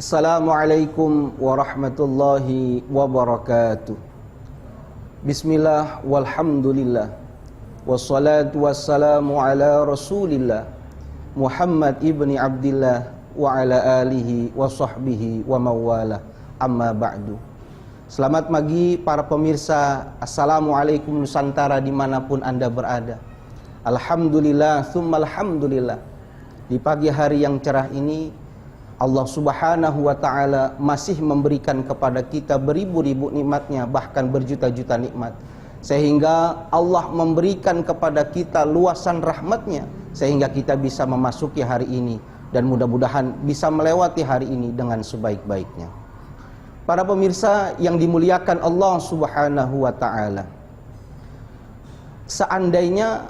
Assalamualaikum warahmatullahi wabarakatuh. Bismillah walhamdulillah, wassalatu wassalamu ala rasulillah Muhammad ibni Abdillah wa ala alihi wa sahbihi wa mawala, amma ba'du. Selamat pagi para pemirsa. Assalamualaikum Nusantara dimanapun Anda berada. Alhamdulillah thumma alhamdulillah, di pagi hari yang cerah ini Allah subhanahu wa ta'ala masih memberikan kepada kita beribu-ribu nikmatnya, bahkan berjuta-juta nikmat, sehingga Allah memberikan kepada kita luasan rahmatnya, sehingga kita bisa memasuki hari ini, dan mudah-mudahan bisa melewati hari ini dengan sebaik-baiknya. Para pemirsa yang dimuliakan Allah subhanahu wa ta'ala, seandainya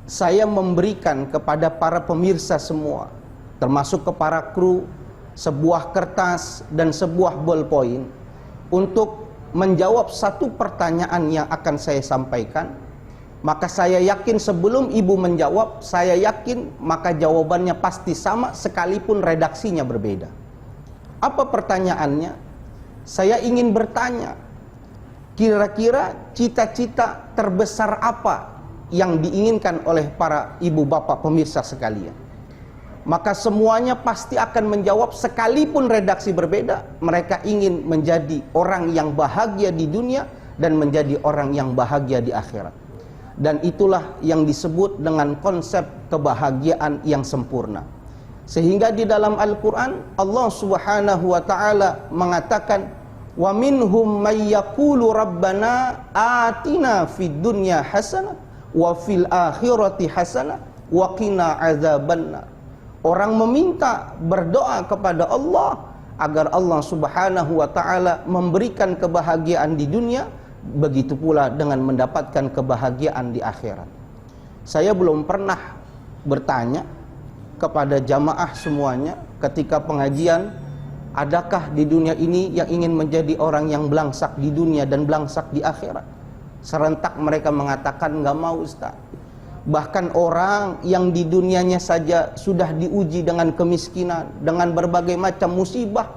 saya memberikan kepada para pemirsa semua, termasuk ke para kru, sebuah kertas dan sebuah ballpoint untuk menjawab satu pertanyaan yang akan saya sampaikan, maka saya yakin sebelum ibu menjawab, saya yakin maka jawabannya pasti sama sekalipun redaksinya berbeda. Apa pertanyaannya? Saya ingin bertanya, kira-kira cita-cita terbesar apa yang diinginkan oleh para ibu bapak pemirsa sekalian? Maka semuanya pasti akan menjawab sekalipun redaksi berbeda. Mereka ingin menjadi orang yang bahagia di dunia dan menjadi orang yang bahagia di akhirat. Dan itulah yang disebut dengan konsep kebahagiaan yang sempurna. Sehingga di dalam Al-Quran Allah subhanahu wa ta'ala mengatakan, wa minhum may yaqulu rabbana atina fid dunya hasanah wa fil akhirati hasanah wa qina azabannar. Orang meminta, berdoa kepada Allah agar Allah subhanahu wa ta'ala memberikan kebahagiaan di dunia, begitu pula dengan mendapatkan kebahagiaan di akhirat. Saya belum pernah bertanya kepada jamaah semuanya ketika pengajian, adakah di dunia ini yang ingin menjadi orang yang belangsak di dunia dan belangsak di akhirat? Serentak mereka mengatakan, enggak mau Ustaz. Bahkan orang yang di dunianya saja sudah diuji dengan kemiskinan, dengan berbagai macam musibah,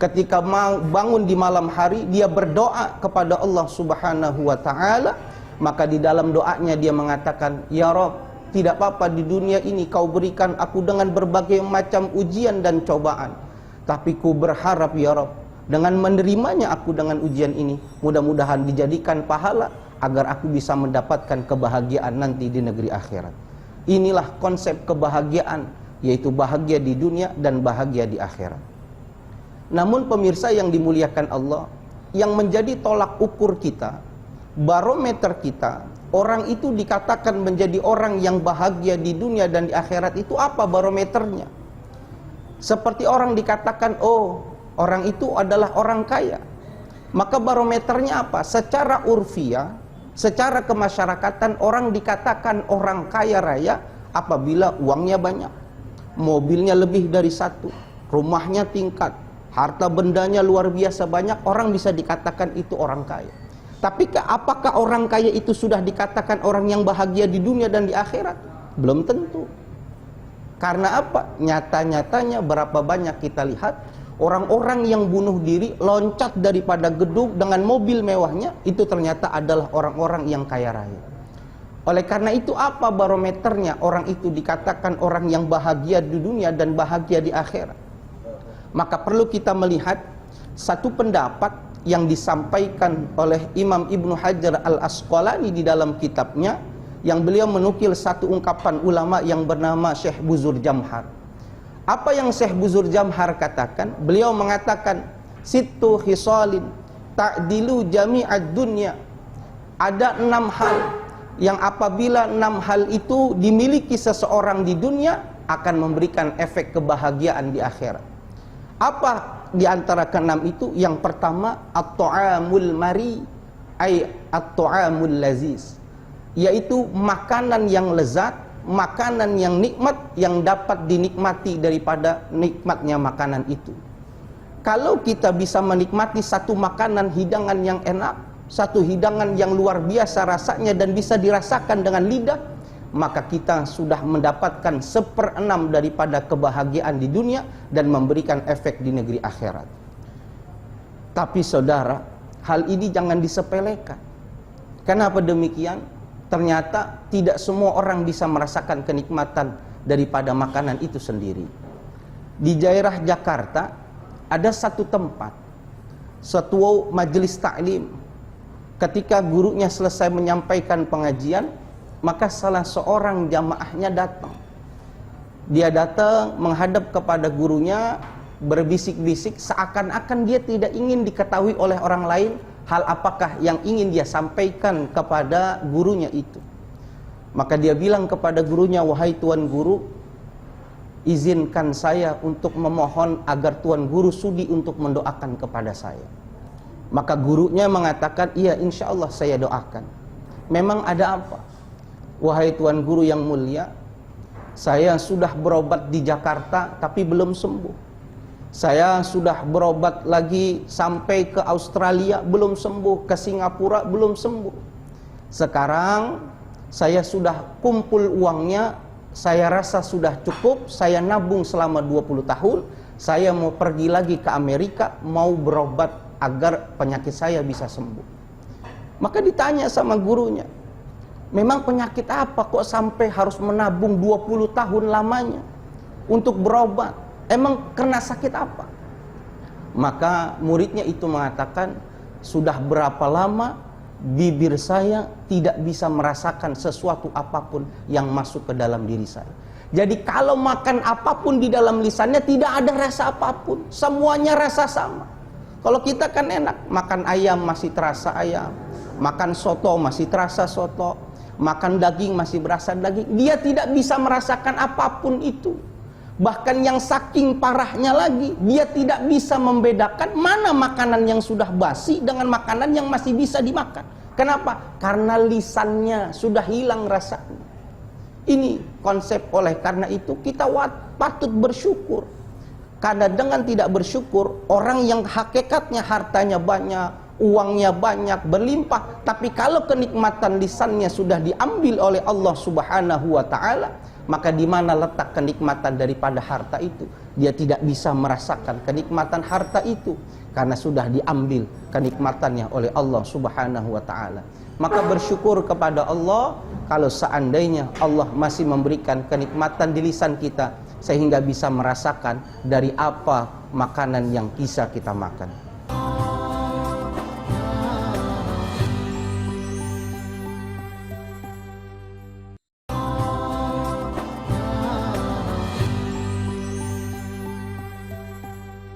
ketika mau bangun di malam hari, dia berdoa kepada Allah subhanahu wa ta'ala, maka di dalam doanya dia mengatakan, ya Rabb, tidak apa-apa di dunia ini kau berikan aku dengan berbagai macam ujian dan cobaan, tapi ku berharap ya Rabb, dengan menerimanya aku dengan ujian ini, mudah-mudahan dijadikan pahala agar aku bisa mendapatkan kebahagiaan nanti di negeri akhirat. Inilah konsep kebahagiaan, yaitu bahagia di dunia dan bahagia di akhirat. Namun pemirsa yang dimuliakan Allah, yang menjadi tolak ukur kita, barometer kita, orang itu dikatakan menjadi orang yang bahagia di dunia dan di akhirat, itu apa barometernya? Seperti orang dikatakan, oh orang itu adalah orang kaya, maka barometernya apa? Secara urfiah, secara kemasyarakatan, orang dikatakan orang kaya raya apabila uangnya banyak, mobilnya lebih dari satu, rumahnya tingkat, harta bendanya luar biasa banyak, orang bisa dikatakan itu orang kaya. Tapi apakah orang kaya itu sudah dikatakan orang yang bahagia di dunia dan di akhirat? Belum tentu. Karena apa? Nyata-nyatanya berapa banyak kita lihat orang-orang yang bunuh diri, loncat daripada gedung dengan mobil mewahnya, itu ternyata adalah orang-orang yang kaya raya. Oleh karena itu, apa barometernya orang itu dikatakan orang yang bahagia di dunia dan bahagia di akhirat? Maka perlu kita melihat satu pendapat yang disampaikan oleh Imam Ibnu Hajar Al-Asqalani di dalam kitabnya, yang beliau menukil satu ungkapan ulama yang bernama Syekh Buzur Jamhar. Apa yang Syekh Buzur Jamhar katakan? Beliau mengatakan, sittu khisalin ta'dilu jami'ad dunya. Ada 6 hal yang apabila 6 hal itu dimiliki seseorang di dunia, akan memberikan efek kebahagiaan di akhirat. Apa di antara ke-6 itu? Yang pertama, at-ta'amul mari, ay at-ta'amul laziz, yaitu makanan yang lezat, makanan yang nikmat, yang dapat dinikmati daripada nikmatnya makanan itu. Kalau kita bisa menikmati satu makanan hidangan yang enak, satu hidangan yang luar biasa rasanya dan bisa dirasakan dengan lidah, maka kita sudah mendapatkan 1/6 daripada kebahagiaan di dunia dan memberikan efek di negeri akhirat. Tapi saudara, hal ini jangan disepelekan. Kenapa demikian? Ternyata tidak semua orang bisa merasakan kenikmatan daripada makanan itu sendiri. Di daerah Jakarta ada satu tempat, satu majelis taklim. Ketika gurunya selesai menyampaikan pengajian, maka salah seorang jamaahnya datang. Dia datang menghadap kepada gurunya, berbisik-bisik, seakan-akan dia tidak ingin diketahui oleh orang lain hal apakah yang ingin dia sampaikan kepada gurunya itu. Maka dia bilang kepada gurunya, "Wahai Tuan Guru, izinkan saya untuk memohon agar Tuan Guru sudi untuk mendoakan kepada saya." Maka gurunya mengatakan, "Iya, insya Allah saya doakan." "Memang ada apa?" "Wahai Tuan Guru yang mulia, saya sudah berobat di Jakarta tapi belum sembuh. Saya sudah berobat lagi sampai ke Australia, belum sembuh, ke Singapura, belum sembuh. Sekarang saya sudah kumpul uangnya, saya rasa sudah cukup, saya nabung selama 20 tahun, saya mau pergi lagi ke Amerika, mau berobat agar penyakit saya bisa sembuh." Maka ditanya sama gurunya, "Memang penyakit apa kok sampai harus menabung 20 tahun lamanya untuk berobat? Emang kena sakit apa?" Maka muridnya itu mengatakan, "Sudah berapa lama bibir saya tidak bisa merasakan sesuatu apapun yang masuk ke dalam diri saya. Jadi kalau makan apapun di dalam lisannya tidak ada rasa apapun, semuanya rasa sama. Kalau kita kan enak, makan ayam masih terasa ayam, makan soto masih terasa soto, makan daging masih berasa daging. Dia tidak bisa merasakan apapun itu. Bahkan yang saking parahnya lagi, dia tidak bisa membedakan mana makanan yang sudah basi dengan makanan yang masih bisa dimakan. Kenapa? Karena lisannya sudah hilang rasanya. Ini konsep. Oleh karena itu kita patut bersyukur. Karena dengan tidak bersyukur, orang yang hakikatnya hartanya banyak, uangnya banyak, berlimpah, tapi kalau kenikmatan lisannya sudah diambil oleh Allah Subhanahu wa ta'ala, maka di mana letak kenikmatan daripada harta itu? Dia tidak bisa merasakan kenikmatan harta itu karena sudah diambil kenikmatannya oleh Allah Subhanahu wa ta'ala. Maka bersyukur kepada Allah kalau seandainya Allah masih memberikan kenikmatan di lisan kita sehingga bisa merasakan dari apa makanan yang bisa kita makan.